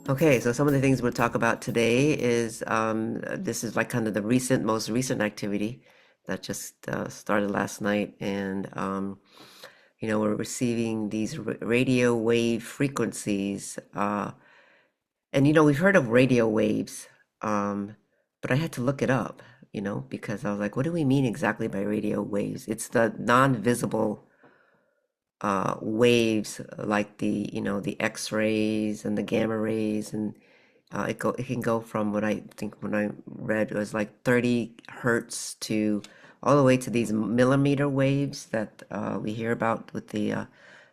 Okay, so some of the things we'll talk about today is this is like kind of the most recent activity that just started last night, and we're receiving these radio wave frequencies, and we've heard of radio waves, um, but I had to look it up, because I was like, what do we mean exactly by radio waves? It's the non-visible waves like the X-rays and the gamma rays, and it can go from what I think when I read it was like 30 hertz to all the way to these millimeter waves that we hear about with the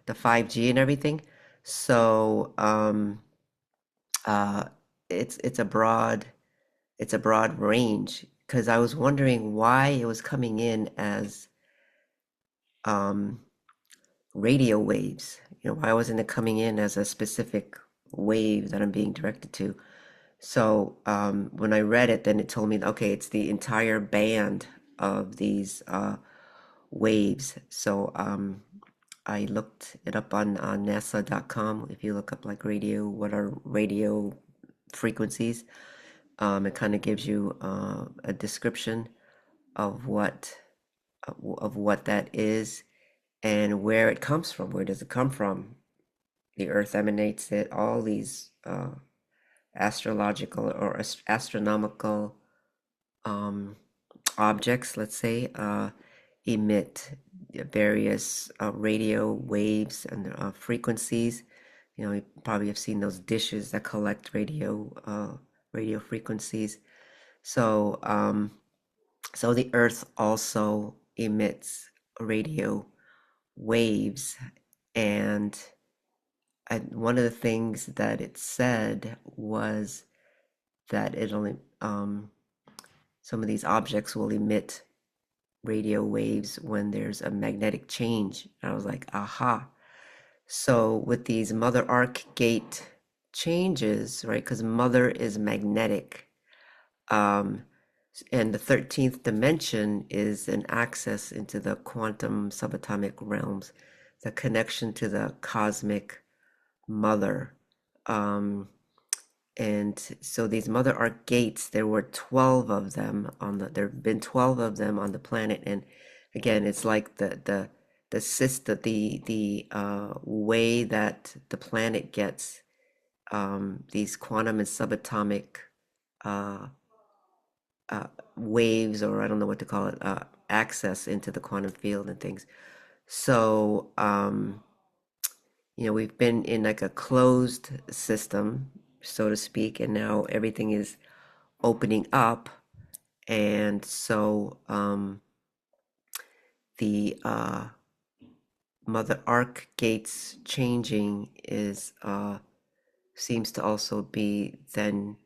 5G and everything. So uh, it's a broad range, because I was wondering why it was coming in as um, radio waves. Why wasn't it coming in as a specific wave that I'm being directed to? So when I read it, then it told me, okay, it's the entire band of these waves. So I looked it up on NASA.com. If you look up like radio, what are radio frequencies? It kind of gives you a description of what that is and where it comes from. Where does it come from? The Earth emanates it. All these astrological or astronomical um, objects, let's say, emit various radio waves and frequencies. You probably have seen those dishes that collect radio frequencies. So, so the Earth also emits radio waves, and one of the things that it said was that it only some of these objects will emit radio waves when there's a magnetic change. And I was like, aha. So with these mother arc gate changes, right? Because mother is magnetic. Um, and the 13th dimension is an access into the quantum subatomic realms, the connection to the cosmic mother. Um, and so these mother arc gates, there were 12 of them there have been 12 of them on the planet. And again, it's like the system, the way that the planet gets these quantum and subatomic uh, waves, or I don't know what to call it, access into the quantum field and things. So, we've been in like a closed system, so to speak, and now everything is opening up. And so the mother arc gates changing is seems to also be then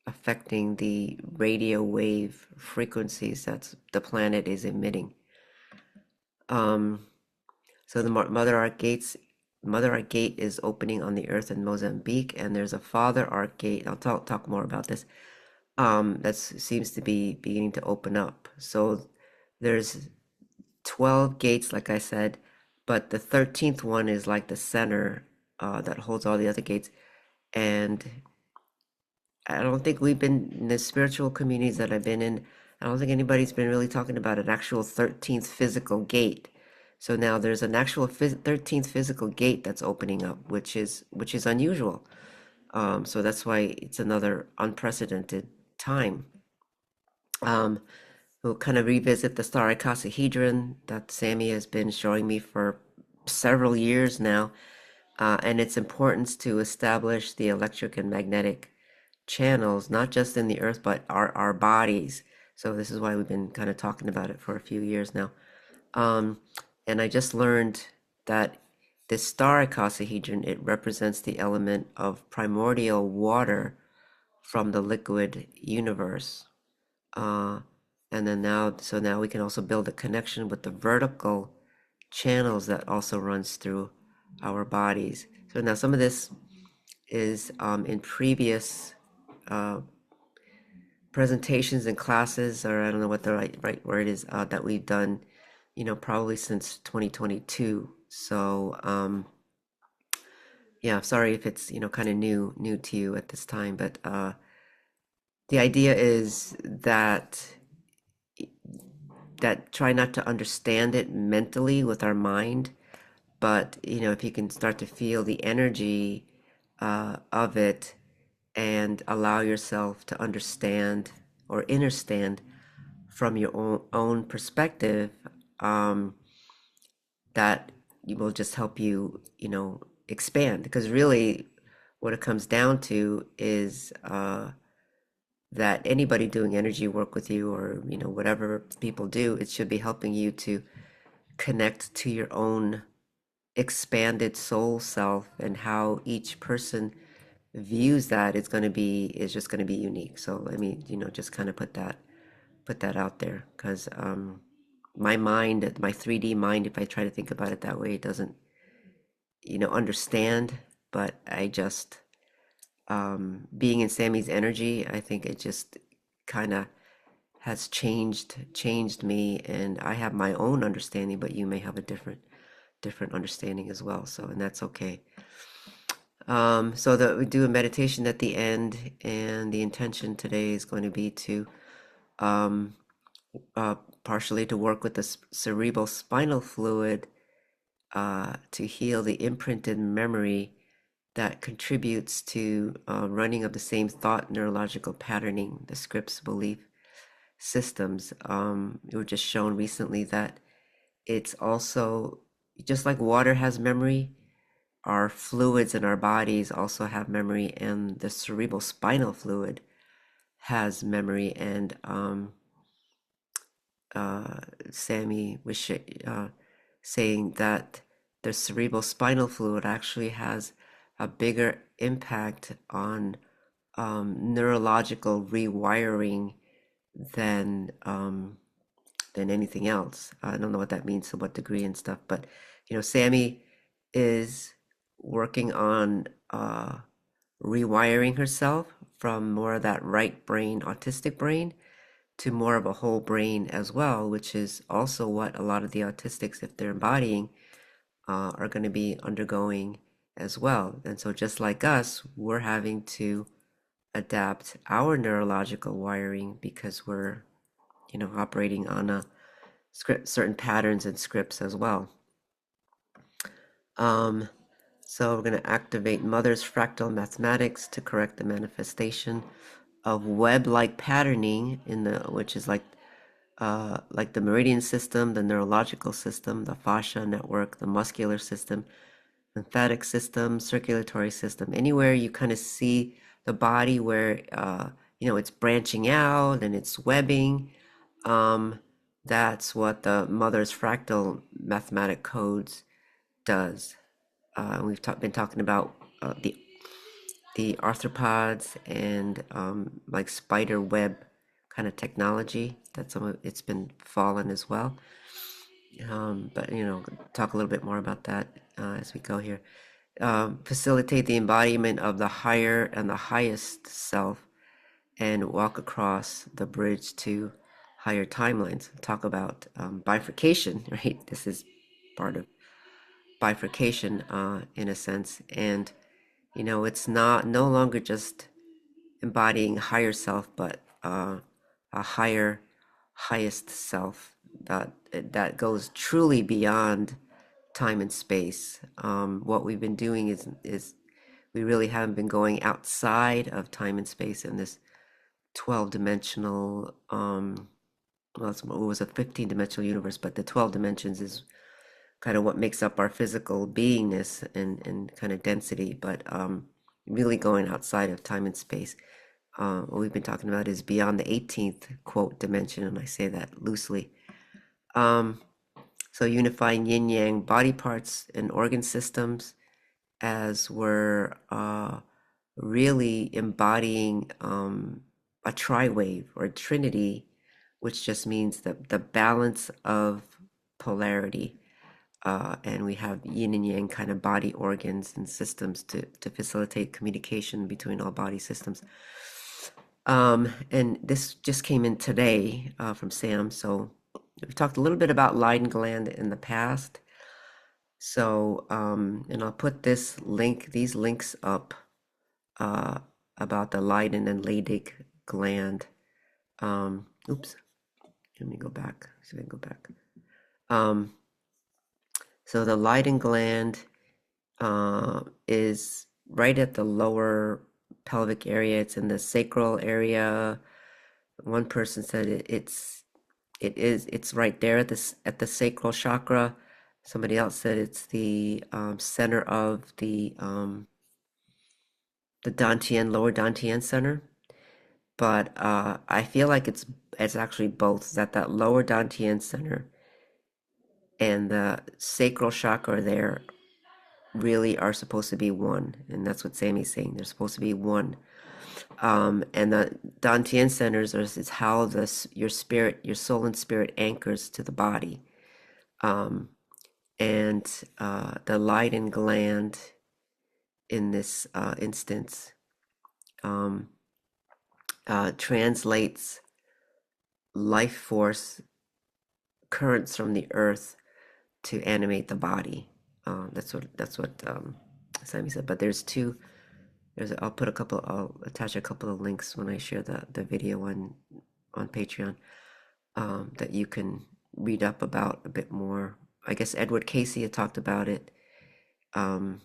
affecting the radio wave frequencies that the planet is emitting. Um, so the mother arc gate is opening on the Earth in Mozambique, and there's a father arc gate. I'll talk more about this. That seems to be beginning to open up. So there's 12 gates, like I said, but the 13th one is like the center that holds all the other gates. And I don't think we've been in the spiritual communities that I've been in. I don't think anybody's been really talking about an actual 13th physical gate. So now there's an actual 13th physical gate that's opening up, which is unusual. So that's why it's another unprecedented time. Um, we'll kind of revisit the star icosahedron that Sammy has been showing me for several years now, and its importance to establish the electric and magnetic channels, not just in the earth, but our bodies. So this is why we've been kind of talking about it for a few years now. Um, and I just learned that this star icosahedron, it represents the element of primordial water from the liquid universe. Uh, and then now we can also build a connection with the vertical channels that also runs through our bodies. So now some of this is in previous uh, presentations and classes, or I don't know what the right word is, that we've done, probably since 2022. So Yeah, sorry if it's, kind of new to you at this time, but the idea is that try not to understand it mentally with our mind, but if you can start to feel the energy of it and allow yourself to understand or understand from your own perspective, um, that will just help you, expand. Because really, what it comes down to is that anybody doing energy work with you, or whatever people do, it should be helping you to connect to your own expanded soul self, and how each person views that is just going to be unique. So let me, just kind of put that out there, because my mind, my 3D mind, if I try to think about it that way, it doesn't, understand. But I just, being in Sammy's energy, I think it just kind of has changed me, and I have my own understanding, but you may have a different understanding as well. So, and that's okay. So that we do a meditation at the end, and the intention today is going to be to um, uh, partially to work with the cerebral spinal fluid, to heal the imprinted memory that contributes to running of the same thought neurological patterning, the scripts, belief systems. It was just shown recently that it's also just like water has memory, our fluids in our bodies also have memory, and the cerebral spinal fluid has memory. And Sammy was saying that the cerebral spinal fluid actually has a bigger impact on neurological rewiring than anything else. I don't know what that means to what degree and stuff, but Sammy is working on rewiring herself from more of that right brain, autistic brain, to more of a whole brain as well, which is also what a lot of the autistics, if they're embodying, are going to be undergoing as well. And so, just like us, we're having to adapt our neurological wiring because we're, operating on a script, certain patterns and scripts as well. Um, so we're going to activate Mother's fractal mathematics to correct the manifestation of web-like patterning in the, which is like the meridian system, the neurological system, the fascia network, the muscular system, lymphatic system, circulatory system. Anywhere you kind of see the body where it's branching out and it's webbing, um, that's what the mother's fractal mathematic codes does. We've been talking about the arthropods and like spider web kind of technology. That some of it's been fallen as well. But talk a little bit more about that as we go here. Facilitate the embodiment of the higher and the highest self, and walk across the bridge to higher timelines. Talk about bifurcation, right? This is part of bifurcation in a sense. And it's not no longer just embodying higher self, but a higher, highest self that goes truly beyond time and space. What we've been doing is we really haven't been going outside of time and space in this 12 dimensional, well, it was a 15-dimensional universe, but the 12 dimensions is kind of what makes up our physical beingness and kind of density, but really going outside of time and space. What we've been talking about is beyond the 18th quote dimension, and I say that loosely. Um, so unifying yin yang body parts and organ systems, as we're really embodying a tri-wave or a trinity, which just means the balance of polarity. And we have yin and yang kind of body organs and systems to facilitate communication between all body systems. And this just came in today from Sam. So we talked a little bit about Leiden gland in the past. So, and I'll put these links up uh, about the Leyden and Leydig gland. Oops, let me go back. See if I can go back. Um, so the Leyden gland is right at the lower pelvic area. It's in the sacral area. One person said it's right there at the sacral chakra. Somebody else said it's the center of the Dantian, lower Dantian center. But I feel like it's actually both. It's at that lower Dantian center and the sacral chakra there really are supposed to be one, and that's what Sammy's saying. They're supposed to be one. And the Dantian centers is how your spirit, your soul and spirit anchors to the body. Um, and the Leyden gland in this instance um, translates life force currents from the earth to animate the body. That's what Sammy said. But there's two. I'll attach a couple of links when I share the video on Patreon that you can read up about a bit more. I guess Edward Casey had talked about it. And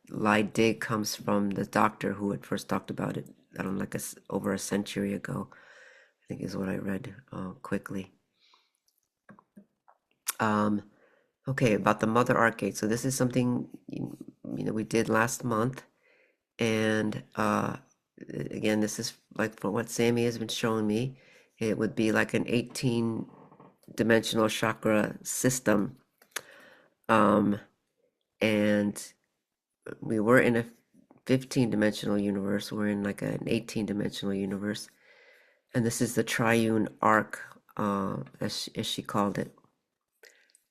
Leidig comes from the doctor who had first talked about it, I don't know, like over a century ago, I think is what I read quickly. Okay, about the mother arcade. So this is something we did last month, and again, this is like from what Sammy has been showing me. It would be like an 18-dimensional chakra system, and we were in a 15-dimensional universe. We're in like an 18-dimensional universe, and this is the triune arc, as she called it,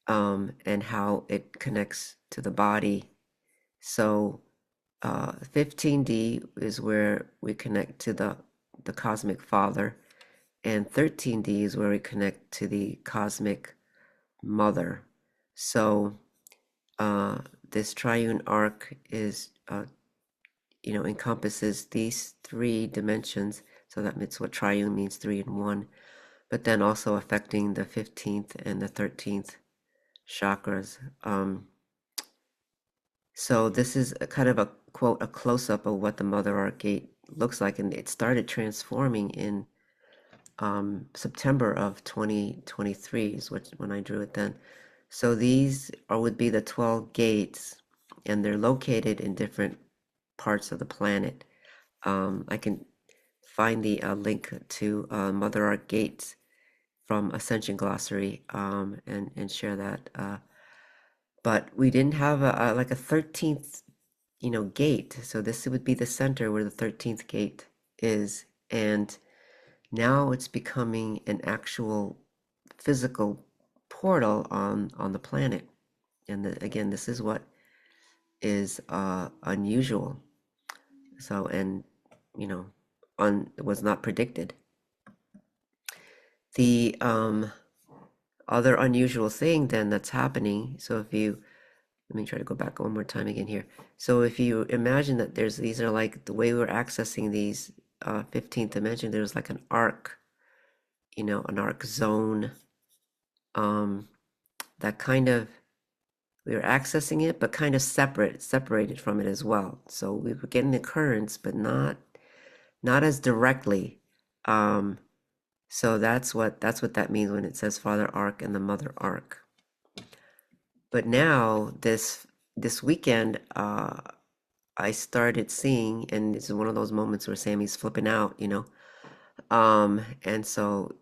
and how it connects to the body. So 15D is where we connect to the cosmic father, and 13D is where we connect to the cosmic mother. So this triune arc is encompasses these three dimensions. So that's what triune means, 3 and 1, but then also affecting the 15th and the 13th chakras. So this is a kind of a quote, a close-up of what the mother arc gate looks like, and it started transforming in September of 2023 is when I drew it then. So these would be the 12 gates, and they're located in different parts of the planet. I can find the link to Mother Arc Gates from Ascension Glossary and share that. But we didn't have like a 13th, gate. So this would be the center where the 13th gate is. And now it's becoming an actual physical portal on the planet. And again, this is what is unusual. So, and was not predicted. The other unusual thing then that's happening. So let me try to go back one more time again here. So if you imagine that these are like the way we're accessing these 15th dimension, there's like an arc, an arc zone that kind of, we were accessing it, but kind of separated from it as well. So we were getting the currents, but not as directly. So that's what that means when it says Father Arc and the Mother Arc. But now this weekend, I started seeing, and this is one of those moments where Sammy's flipping out, and so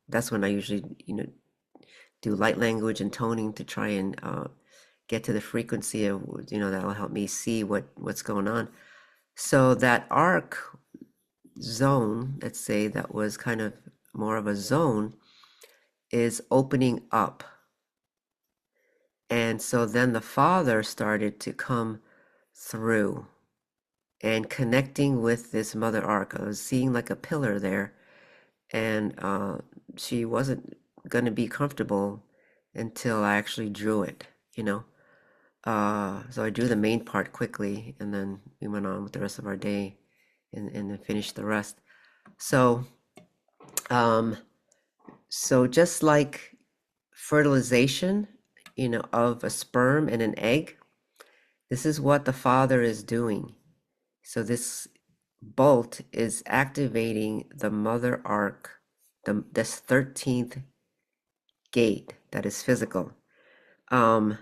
that's when I usually, do light language and toning to try and get to the frequency of, that'll help me see what's going on. So that arc zone, let's say that was kind of more of a zone, is opening up. And so then the father started to come through and connecting with this mother arc. I was seeing like a pillar there, and she wasn't going to be comfortable until I actually drew it. you know. So I drew the main part quickly, and then we went on with the rest of our day and then finished the rest. So, um, so just like fertilization, of a sperm and an egg, this is what the father is doing. So this bolt is activating the mother arc, this 13th gate that is physical. And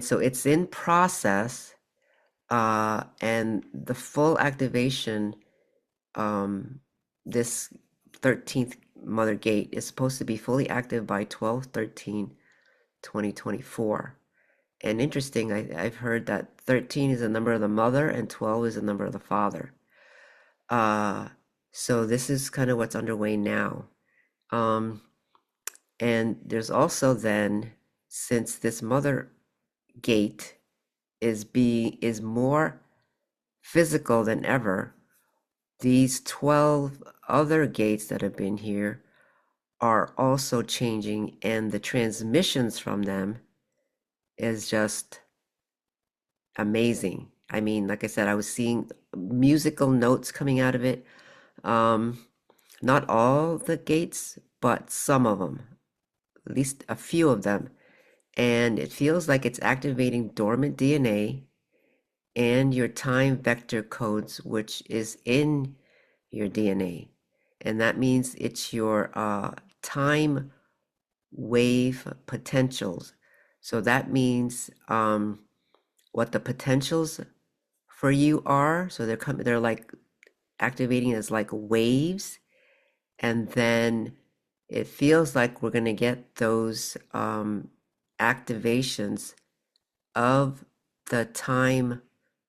so it's in process, and the full activation, this 13th mother gate is supposed to be fully active by 12/13/2024. And interesting, I've heard that 13 is the number of the mother and 12 is the number of the father. Uh, so this is kind of what's underway now. And there's also then, since this mother gate is more physical than ever, these 12 other gates that have been here are also changing, and the transmissions from them is just amazing. I mean, like I said, I was seeing musical notes coming out of it. Not all the gates, but some of them, at least a few of them. And it feels like it's activating dormant DNA and your time vector codes, which is in your DNA. And that means it's your time wave potentials. So that means what the potentials for you are. So they're like activating as like waves, and then it feels like we're going to get those activations of the time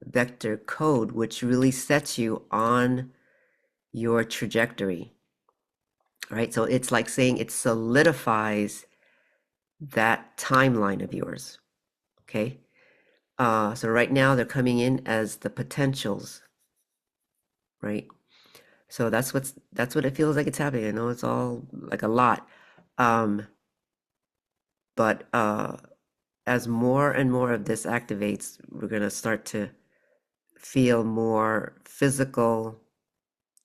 vector code, which really sets you on your trajectory. Right? So it's like saying it solidifies that timeline of yours. Okay. So right now they're coming in as the potentials, right? So that's what it feels like it's happening. I know it's all like a lot. But as more and more of this activates, we're gonna start to feel more physical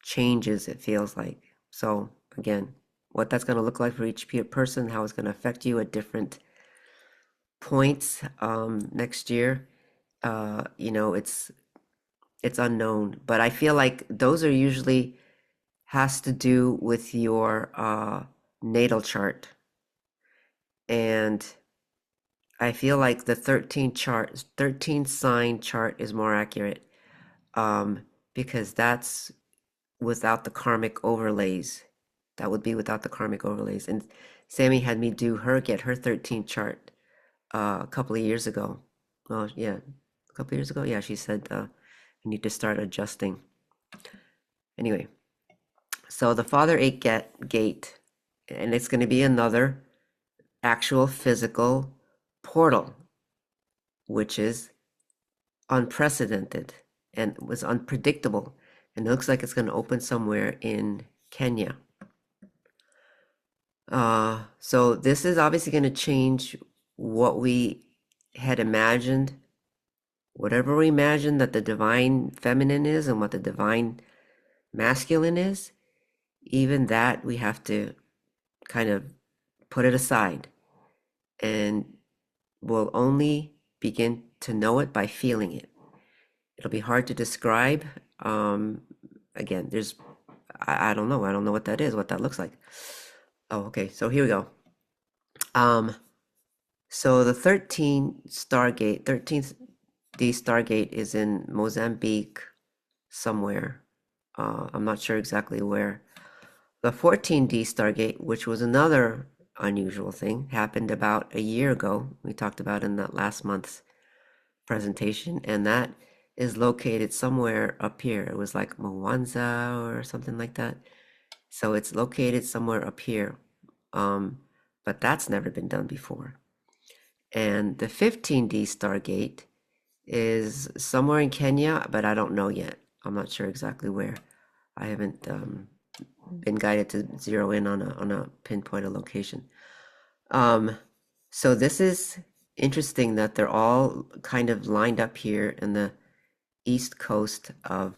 changes, it feels like. So again, what that's gonna look like for each person, how it's gonna affect you at different points next year, it's unknown. But I feel like those are usually has to do with your natal chart. And I feel like the 13 sign chart is more accurate, because that's without the karmic overlays. That would be without the karmic overlays. And Sammy had me get her 13 chart a couple of years ago. Well, yeah, a couple of years ago. Yeah, she said you need to start adjusting. Anyway, so the Father 8 gate, and it's going to be another actual physical portal, which is unprecedented and was unpredictable. And it looks like it's going to open somewhere in Kenya. So this is obviously going to change what we had imagined, whatever we imagined that the divine feminine is and what the divine masculine is. Even that we have to kind of put it aside, and we'll only begin to know it by feeling it. It'll be hard to describe. Again, I don't know. I don't know what that is, what that looks like. Oh, okay. So here we go. So the 13th D Stargate is in Mozambique somewhere. I'm not sure exactly where. The 14D Stargate, which was another unusual thing, happened about a year ago. We talked about in that last month's presentation, and that is located somewhere up here. It was like Mwanza or something like that. So it's located somewhere up here. But that's never been done before. And the 15D Stargate is somewhere in Kenya, but I don't know yet. I'm not sure exactly where. I haven't been guided to zero in on a pinpoint a location. So this is interesting that they're all kind of lined up here in the east coast of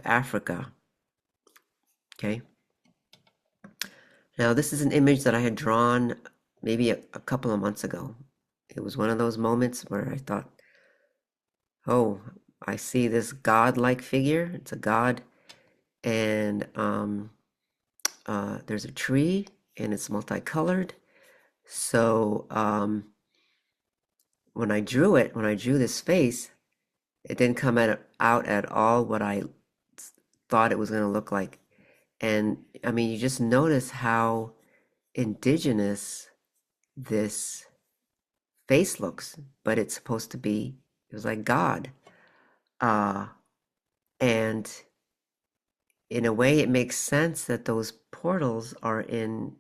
Africa. Okay. Now this is an image that I had drawn maybe a couple of months ago. It was one of those moments where I thought, oh, I see this god-like figure. It's a god, and there's a tree, and it's multicolored. So when I drew it, when I drew this face, it didn't come out at all what I thought it was going to look like. And I mean, you just notice how indigenous this face looks, but it's supposed to be, it was like God. Uh, and in a way, it makes sense that those portals are in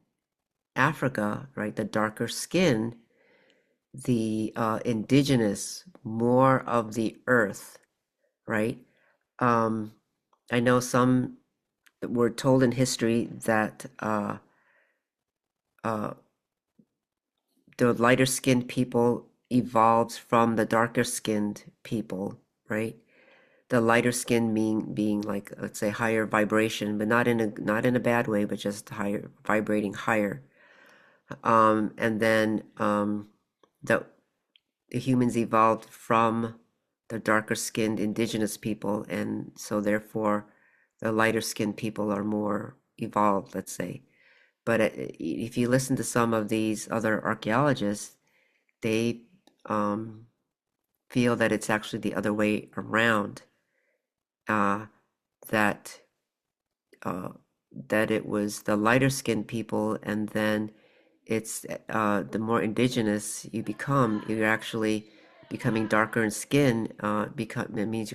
Africa, right? The darker skin, the indigenous, more of the earth, right? Um, I know some were told in history that uh, the lighter skinned people evolved from the darker skinned people, right? The lighter skin being like, let's say, higher vibration, but not in a bad way, but just higher, vibrating higher. And then the humans evolved from the darker skinned indigenous people, and so therefore the lighter skinned people are more evolved, let's say. But if you listen to some of these other archaeologists, they um, feel that it's actually the other way around. Uh, that uh, that it was the lighter skinned people, and then it's the more indigenous you become, you're actually becoming darker in skin. It means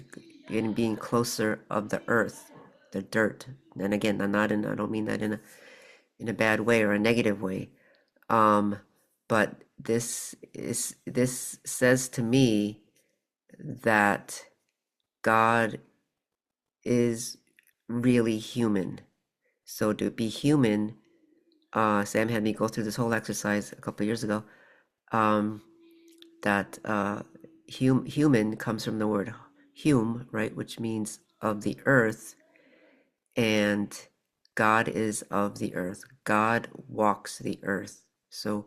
you're being closer of the earth, the dirt. And again, I don't mean that in a bad way or a negative way. Um, but this says to me that God is really human. So to be human, Sam had me go through this whole exercise a couple of years ago. Um, that human comes from the word hume, right, which means of the earth, and God is of the earth. God walks the earth. So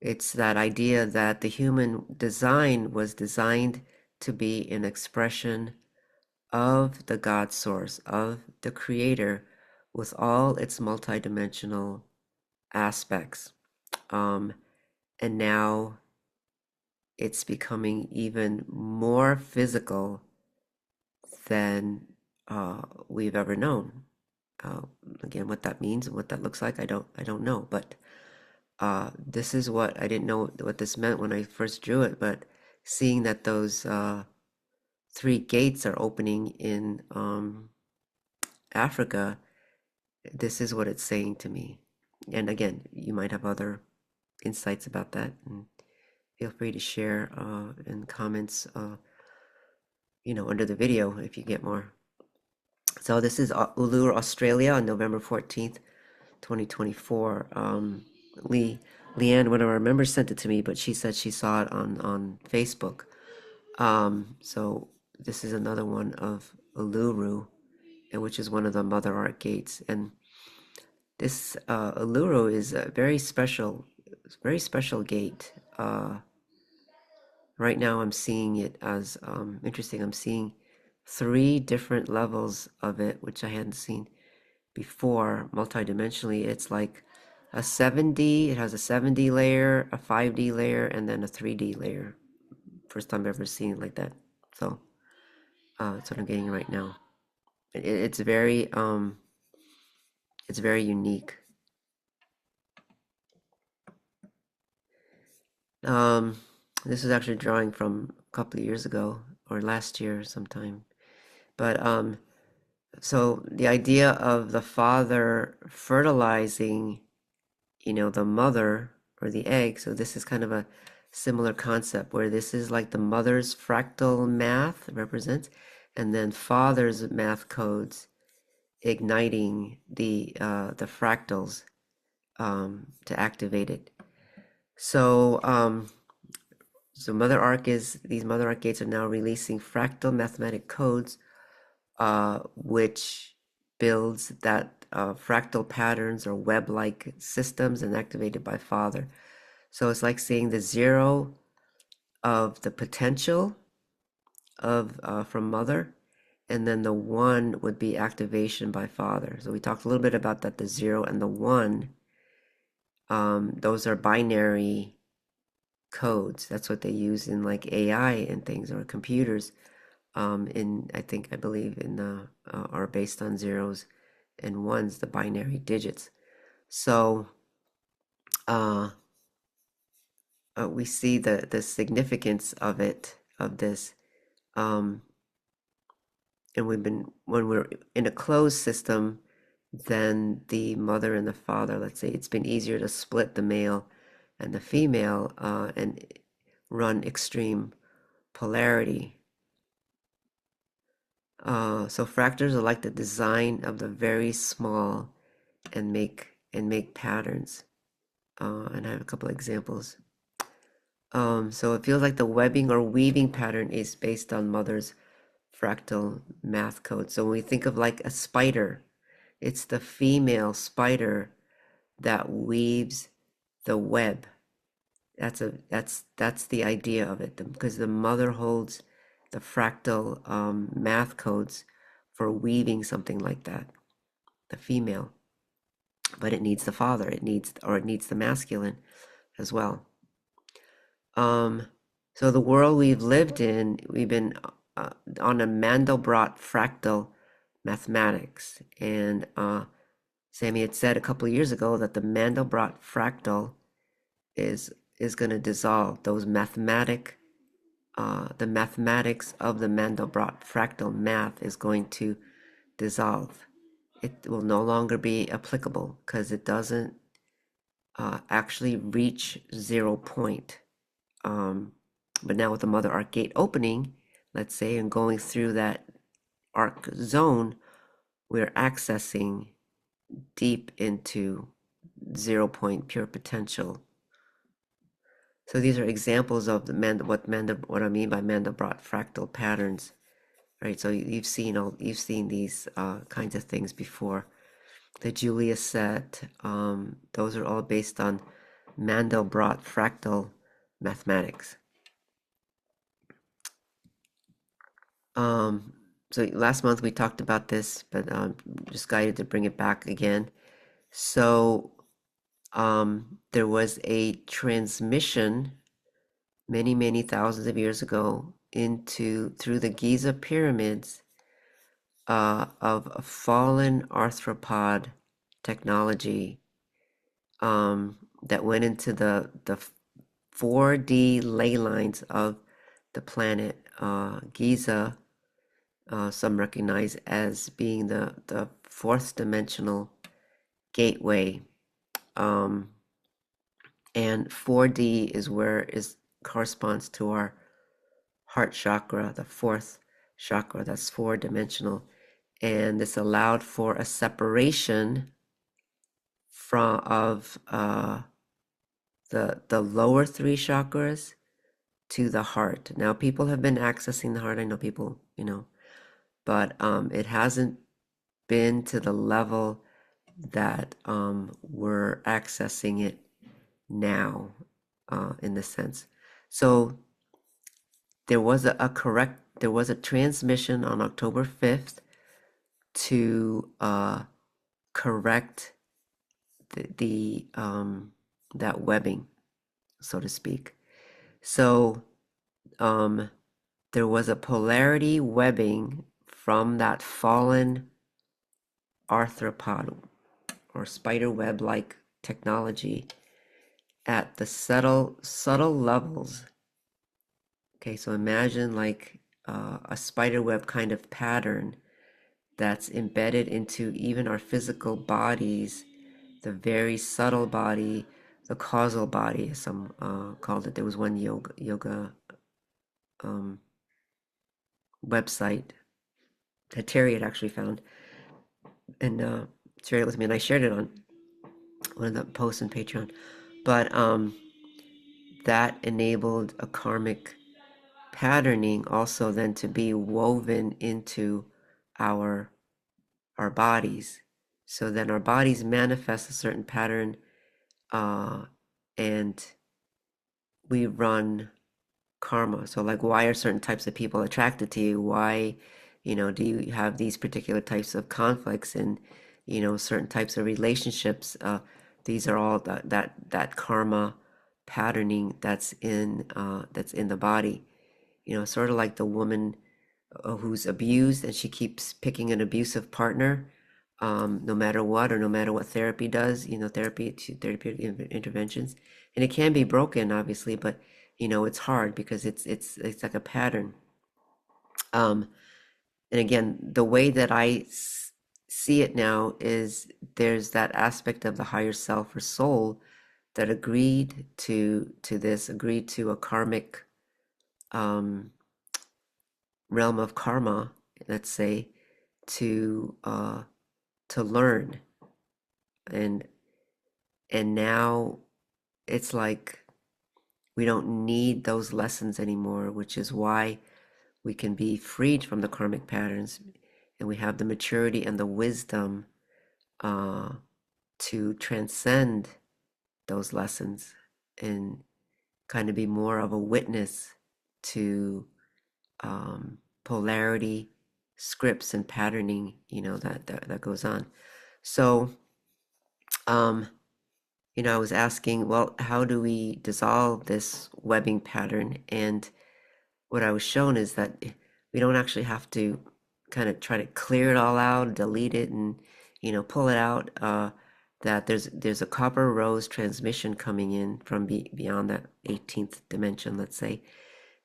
it's that idea that the human design was designed to be an expression of the God source, of the creator, with all its multidimensional aspects. Um, and now it's becoming even more physical than we've ever known. Uh, Again, what that means and what that looks like, I don't know. But this is what I didn't know what this meant when I first drew it. But seeing that those three gates are opening in Africa, this is what it's saying to me. And again, you might have other insights about that, and feel free to share in comments, under the video if you get more. So this is Uluru, Australia on November 14th, 2024. Leanne, one of our members, sent it to me, but she said she saw it on Facebook. So this is another one of Uluru, and which is one of the Mother Art gates. And this Uluru is a very special gate. Right now I'm seeing it as interesting. I'm seeing three different levels of it, which I hadn't seen before multidimensionally. It's like a 7D, it has a 7D layer, a 5D layer, and then a 3D layer. First time I've ever seen it like that. So that's what I'm getting right now. It's very unique. Um, this is actually a drawing from a couple of years ago or last year sometime. But so the idea of the father fertilizing, the mother or the egg. So this is kind of a similar concept where this is like the mother's fractal math represents, and then father's math codes igniting the fractals to activate it. So So these mother arc gates are now releasing fractal mathematic codes, which builds that fractal patterns or web-like systems and activated by father. So it's like seeing the zero of the potential of from mother, and then the one would be activation by father. So we talked a little bit about that, the zero and the one. Those are binary codes. That's what they use in like AI and things or computers. I believe in are based on zeros and ones, the binary digits. So uh, we see the significance of this. Um, and when we're in a closed system, then the mother and the father, let's say, it's been easier to split the male and the female and run extreme polarity. So fractals are like the design of the very small and make patterns. And I have a couple of examples. So it feels like the webbing or weaving pattern is based on mother's fractal math code. So when we think of like a spider, it's the female spider that weaves the web. That's the idea of it, because the mother holds the fractal math codes for weaving something like that, the female. But it needs the father. It needs the masculine as well. So the world we've lived in, we've been on a Mandelbrot fractal mathematics, and Sammy had said a couple of years ago that the Mandelbrot fractal is going to dissolve those the mathematics of the Mandelbrot fractal math is going to dissolve. It will no longer be applicable because it doesn't actually reach 0 point. But now with the mother arc gate opening, let's say, and going through that arc zone, we're accessing deep into 0 point pure potential. So these are examples of what I mean by Mandelbrot fractal patterns, right? So you've seen these kinds of things before. The Julia set, those are all based on Mandelbrot fractal mathematics. So last month we talked about this, but just guided to bring it back again. So there was a transmission many thousands of years ago through the Giza pyramids of a fallen arthropod technology that went into the 4D ley lines of the planet. Giza, some recognize as being the fourth dimensional gateway. And 4D is corresponds to our heart chakra, the fourth chakra, that's 4 dimensional. And this allowed for a separation of the lower three chakras to the heart. Now people have been accessing the heart. I know people, but it hasn't been to the level that we're accessing it now, in this sense. So there was a transmission on October 5th to correct the that webbing, so to speak. So there was a polarity webbing from that fallen arthropod or spider web like technology at the subtle levels. Okay, so imagine like a spider web kind of pattern that's embedded into even our physical bodies, the very subtle body, the causal body, as some called it. There was one yoga website that Terry had actually found and shared it with me, and I shared it on one of the posts on Patreon. But that enabled a karmic patterning also then to be woven into our our bodies. So then our bodies manifest a certain pattern, and we run karma. So like, why are certain types of people attracted to you? Why, do you have these particular types of conflicts and, certain types of relationships? These are all that karma patterning that's in the body. Sort of like the woman who's abused and she keeps picking an abusive partner, no matter what, or no matter what therapy does, therapeutic interventions. And it can be broken, obviously, but it's hard because it's like a pattern. Um, and again, the way that see it now is there's that aspect of the higher self or soul that agreed to a karmic um, realm of karma, let's say, to learn, and now it's like we don't need those lessons anymore, which is why we can be freed from the karmic patterns, and we have the maturity and the wisdom uh, to transcend those lessons and kind of be more of a witness to polarity, scripts, and patterning, that goes on. So, I was asking, well, how do we dissolve this webbing pattern? And what I was shown is that we don't actually have to kind of try to clear it all out, delete it, and pull it out. That there's a copper rose transmission coming in from beyond that 18th dimension, let's say,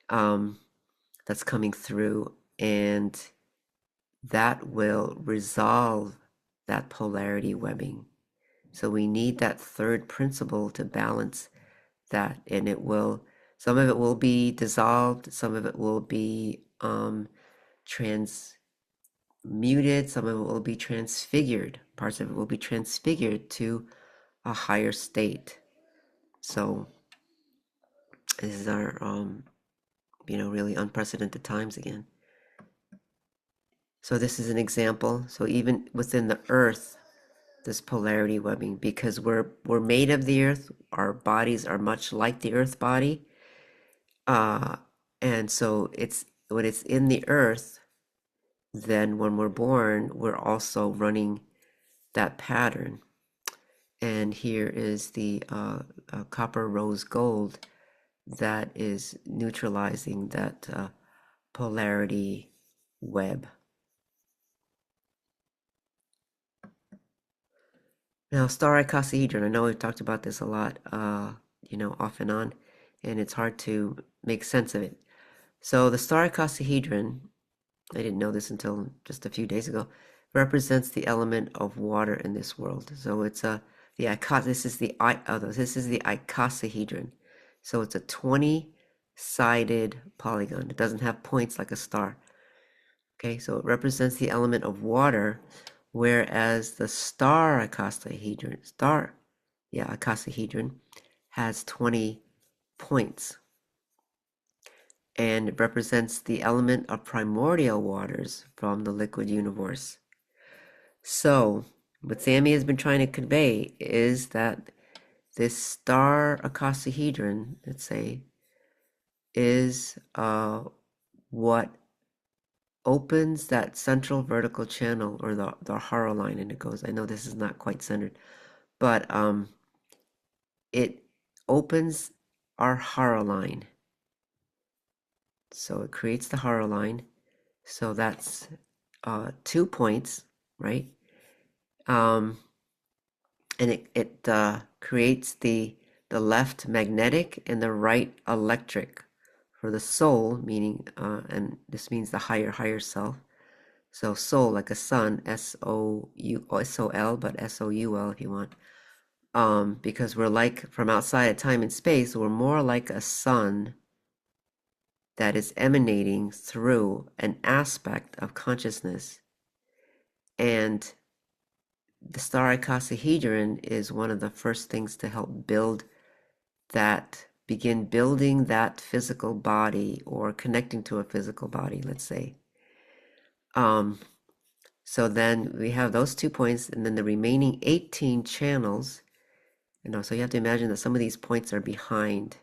that's coming through, and that will resolve that polarity webbing. So we need that third principle to balance that, and some of it will be dissolved, some of it will be transmuted, some of it will be transfigured, parts of it will be transfigured to a higher state. So this is our really unprecedented times again. So this is an example. So even within the earth, this polarity webbing, because we're made of the earth, our bodies are much like the earth body, and so it's when it's in the earth, then when we're born, we're also running that pattern. And here is the copper rose gold that is neutralizing that polarity web. Now, star icosahedron, I know we've talked about this a lot, off and on, and it's hard to make sense of it. So the star icosahedron, I didn't know this until just a few days ago, represents the element of water in this world. So it's this is the icosahedron. So it's a 20-sided polygon. It doesn't have points like a star. Okay, so it represents the element of water, whereas the icosahedron has 20 points, and it represents the element of primordial waters from the liquid universe. So what Sammy has been trying to convey is that this star icosahedron, let's say, is what opens that central vertical channel, or the haro line, and it goes, I know this is not quite centered, but it opens our haro line. So it creates the haro line. So that's 2 points, right? And it creates the left magnetic and the right electric for the soul, meaning, and this means the higher self. So soul, like a sun, S-O-U-S-O-L, but S-O-U-L if you want. Because we're like, from outside of time and space, we're more like a sun that is emanating through an aspect of consciousness. And the star icosahedron is one of the first things to help build that begin building that physical body or connecting to a physical body, let's say. So then we have those 2 points, and then the remaining 18 channels. So you have to imagine that some of these points are behind,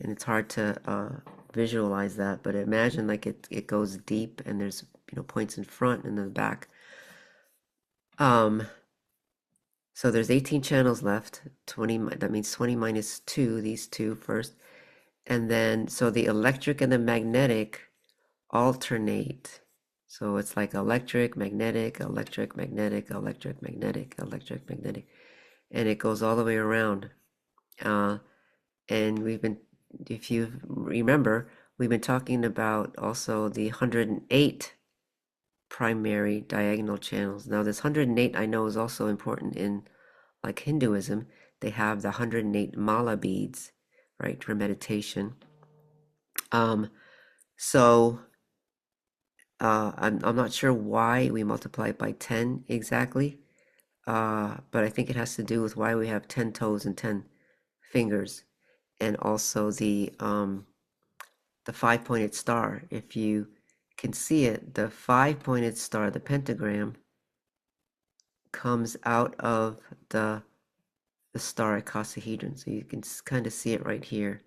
and it's hard to visualize that, but imagine like it goes deep, and there's points in front and in the back. So there's 18 channels left. 20, that means 20 minus 2, these two first. And then, so the electric and the magnetic alternate. So it's like electric, magnetic, electric, magnetic, electric, magnetic, electric, magnetic. And it goes all the way around. And if you remember, we've been talking about also the 108 primary diagonal channels. Now, this 108 I know is also important in like Hinduism. They have the 108 mala beads, right, for meditation. So I'm not sure why we multiply it by 10 exactly, but I think it has to do with why we have 10 toes and 10 fingers, and also the 5-pointed star. If you can see it, the 5-pointed star, the pentagram, comes out of the star icosahedron. So you can kind of see it right here.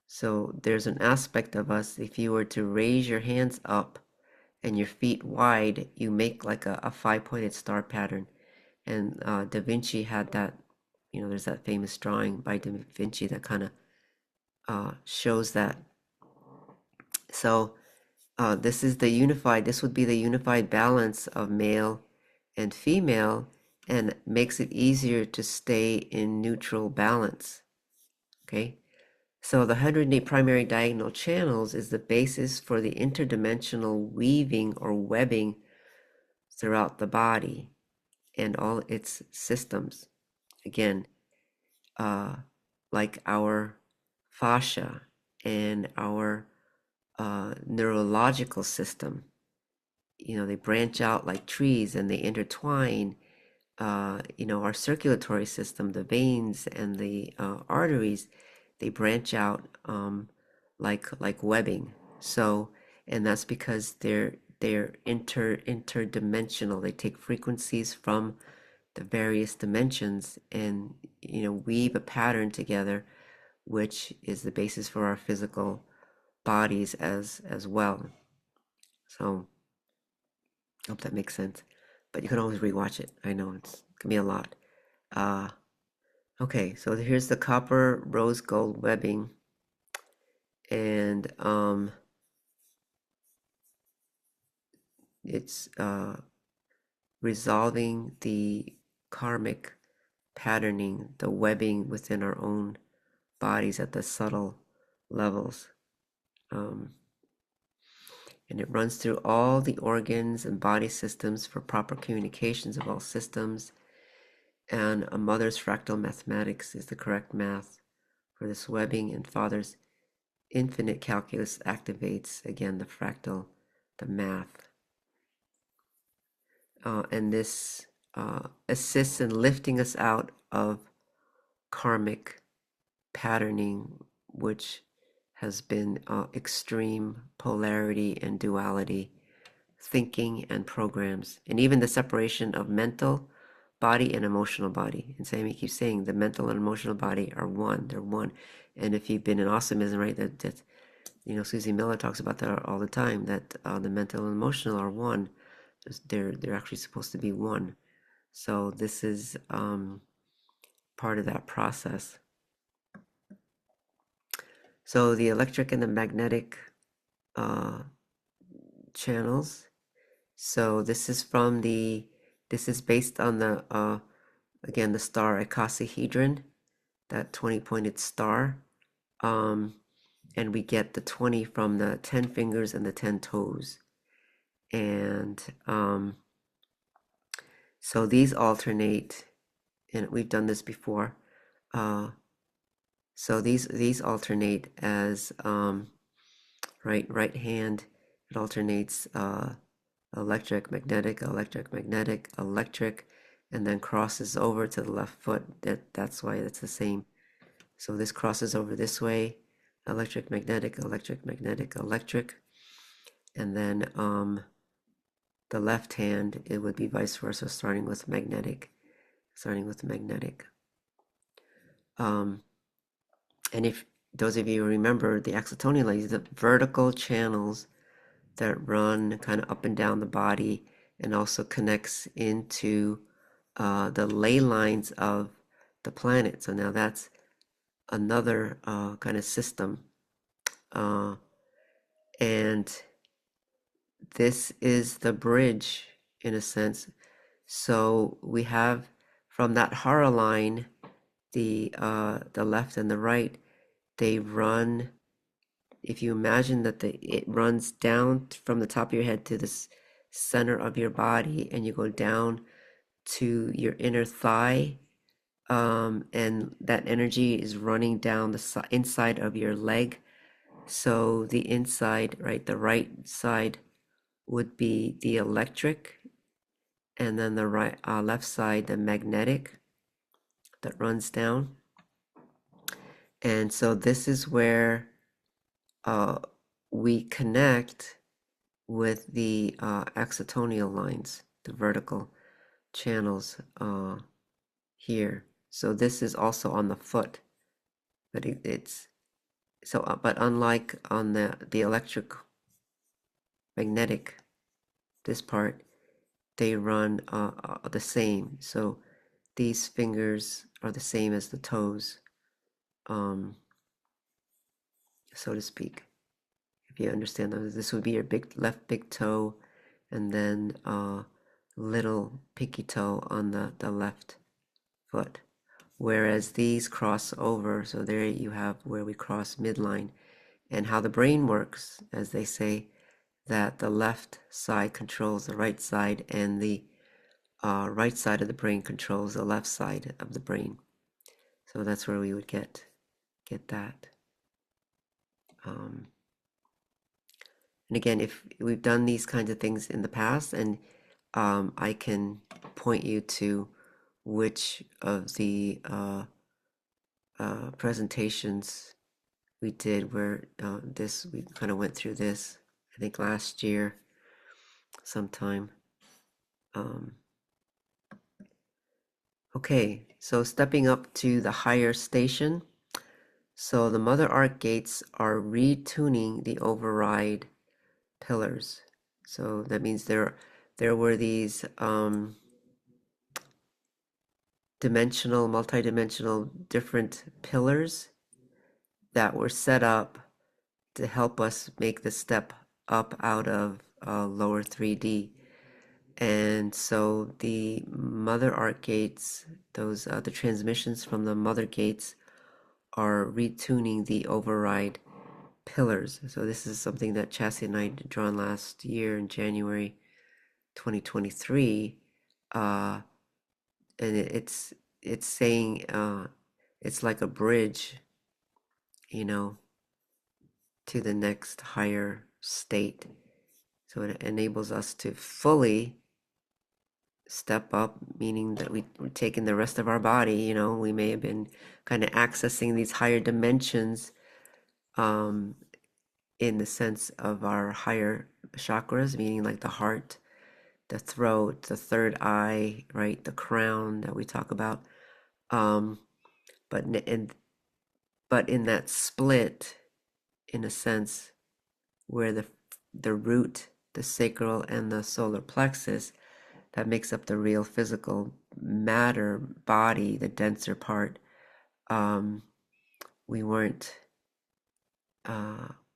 So there's an aspect of us, if you were to raise your hands up and your feet wide, you make like a 5-pointed star pattern. And Da Vinci had that, there's that famous drawing by Da Vinci that kind of shows that. So this would be the unified balance of male and female, and makes it easier to stay in neutral balance. Okay. So the 108 primary diagonal channels is the basis for the interdimensional weaving or webbing throughout the body and all its systems. Again, like our fascia and our neurological system, they branch out like trees and they intertwine. Our circulatory system, the veins and the arteries, they branch out like webbing. So, and that's because they're interdimensional. They take frequencies from the various dimensions and weave a pattern together, which is the basis for our physical bodies as well. So, I hope that makes sense. But you can always rewatch it. I know it's gonna be a lot. Uh, okay, so here's the copper rose gold webbing, and it's resolving the karmic patterning, the webbing within our own bodies at the subtle levels. And it runs through all the organs and body systems for proper communications of all systems. And a mother's fractal mathematics is the correct math for this webbing, and father's infinite calculus activates again the fractal, the math. And this assists in lifting us out of karmic patterning, which has been extreme polarity and duality thinking and programs, and even the separation of mental body and emotional body. And Sammy keeps saying the mental and emotional body are one. They're one. And if you've been in Awesomeism, right, that Susie Miller talks about that all the time, that the mental and emotional are one. They're actually supposed to be one. So this is part of that process. So the electric and the magnetic channels. So this is based on the again the star icosahedron, that 20-pointed star, and we get the 20 from the 10 fingers and the 10 toes, and so these alternate, and we've done this before. So these alternate as right hand, it alternates electric, magnetic, electric, magnetic, electric, and then crosses over to the left foot. That's why it's the same. So this crosses over this way, electric, magnetic, electric, magnetic, electric, and then the left hand, it would be vice versa, starting with magnetic, starting with magnetic. And if those of you remember the axiotonal lines, the vertical channels that run kind of up and down the body and also connects into the ley lines of the planet. So now that's another kind of system. And this is the bridge in a sense. So we have from that Hara line, the left and the right, they run. If you imagine that it runs down from the top of your head to the center of your body, and you go down to your inner thigh, and that energy is running down the inside of your leg. So the inside, right, the right side would be the electric, and then the right left side, the magnetic that runs down. And so this is where we connect with the axiotonal lines, the vertical channels here. So this is also on the foot, but it's so. But unlike on the electric, magnetic, this part, they run the same. So these fingers are the same as the toes, so to speak. If you understand those, this would be your left big toe, and then little pinky toe on the left foot. Whereas these cross over, so there you have where we cross midline, and how the brain works, as they say, that the left side controls the right side, and the right side of the brain controls the left side of the brain. So that's where we would get that. And again, if we've done these kinds of things in the past, and I can point you to which of the presentations we did where we kind of went through this, I think last year sometime. Okay, so stepping up to the higher station. So the mother arc gates are retuning the override pillars. So that means there were these multidimensional different pillars that were set up to help us make the step up out of lower 3D. And so the mother arc gates, those the transmissions from the mother gates, are retuning the override pillars. So this is something that Chassie and I had drawn last year in January 2023, and it's saying it's like a bridge, to the next higher state. So it enables us to fully step up, meaning that we're taking the rest of our body. We may have been kind of accessing these higher dimensions in the sense of our higher chakras, meaning like the heart, the throat, the third eye, right, the crown that we talk about. But in that split, in a sense, where the root, the sacral, and the solar plexus, that makes up the real physical matter body, the denser part, we weren't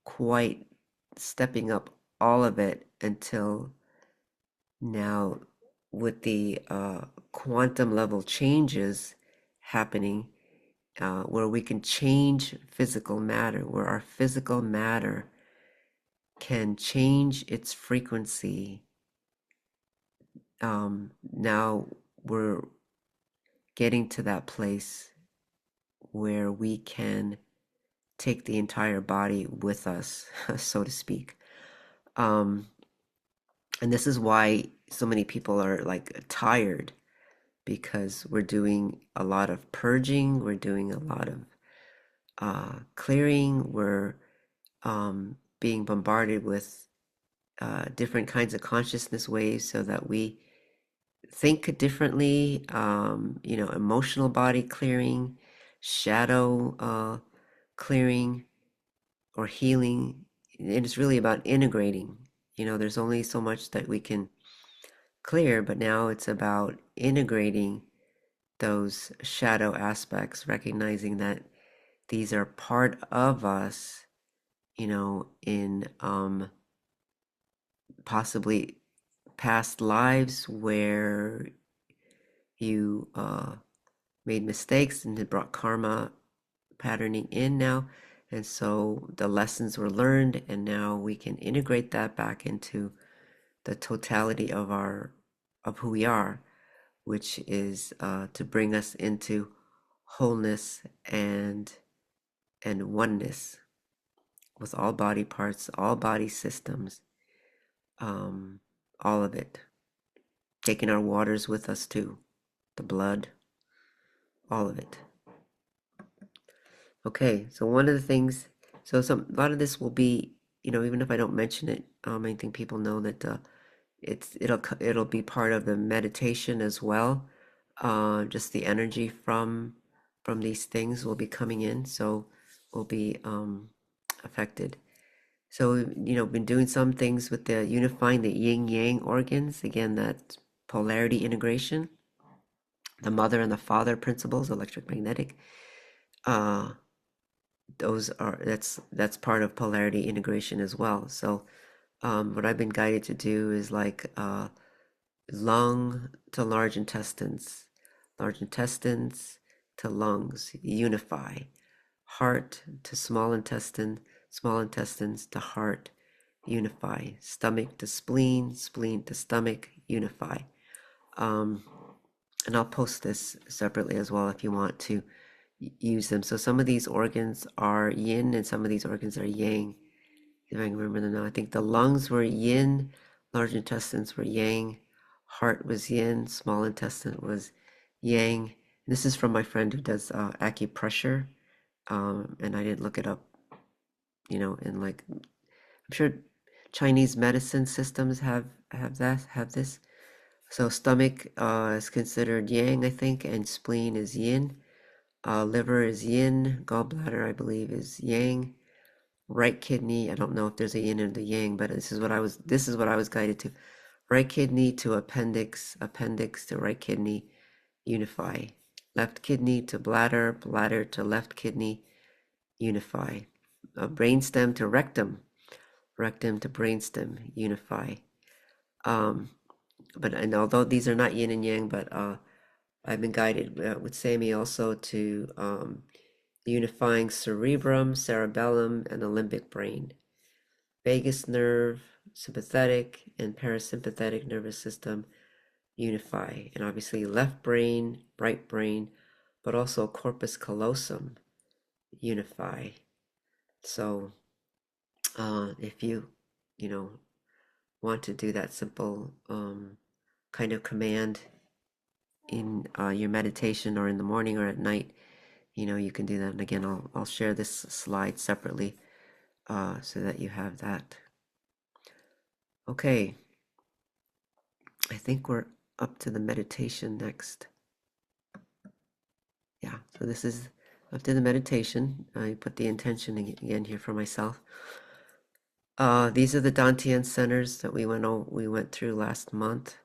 quite stepping up all of it until now, with the quantum level changes happening, where we can change physical matter, where our physical matter can change its frequency. Now we're getting to that place where we can take the entire body with us, so to speak. And this is why so many people are like tired, because we're doing a lot of purging, we're doing a lot of clearing, we're being bombarded with different kinds of consciousness waves so that we think differently, emotional body clearing, shadow clearing or healing. And it's really about integrating. There's only so much that we can clear, but now it's about integrating those shadow aspects, recognizing that these are part of us, in possibly past lives where you made mistakes and it brought karma patterning in now. And so the lessons were learned, and now we can integrate that back into the totality of who we are, which is to bring us into wholeness and oneness with all body parts, all body systems, all of it. Taking our waters with us too, the blood, all of it. Okay, so one of the things, a lot of this will be, even if I don't mention it, I think people know that it'll be part of the meditation as well. Just the energy from these things will be coming in, so will be affected. So, been doing some things with the unifying the yin yang organs. Again, that polarity integration, the mother and the father principles, electromagnetic. That's part of polarity integration as well. So, what I've been guided to do is like lung to large intestines to lungs, unify. Heart to small intestines to heart, unify. Stomach to spleen to stomach, unify. And I'll post this separately as well if you want to use them. So some of these organs are yin and some of these organs are yang. If I can remember them now, I think the lungs were yin, large intestines were yang, heart was yin, small intestine was yang. This is from my friend who does acupressure, and I didn't look it up, and like I'm sure Chinese medicine systems have this. So stomach is considered yang, I think, and spleen is yin. Liver is yin. Gallbladder, I believe, is yang. Right kidney, I don't know if there's a yin and the yang, but this is what I was guided to. Right kidney to appendix to right kidney, unify. Left kidney to bladder to left kidney, unify. Brainstem to rectum to brainstem, unify. And although these are not yin and yang, but I've been guided with Sammy also to unifying cerebrum, cerebellum, and the limbic brain. Vagus nerve, sympathetic, and parasympathetic nervous system unify. And obviously left brain, right brain, but also corpus callosum unify. So if you want to do that simple kind of command in your meditation or in the morning or at night, you can do that. And again, I'll share this slide separately so that you have that. Okay, I think we're up to the meditation next. Yeah, so this is up to the meditation. I put the intention again here for myself. These are the Dantian centers that we went through last month.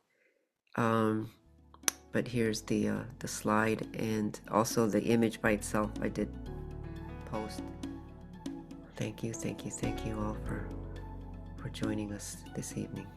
But here's the slide and also the image by itself I did post. Thank you all for joining us this evening.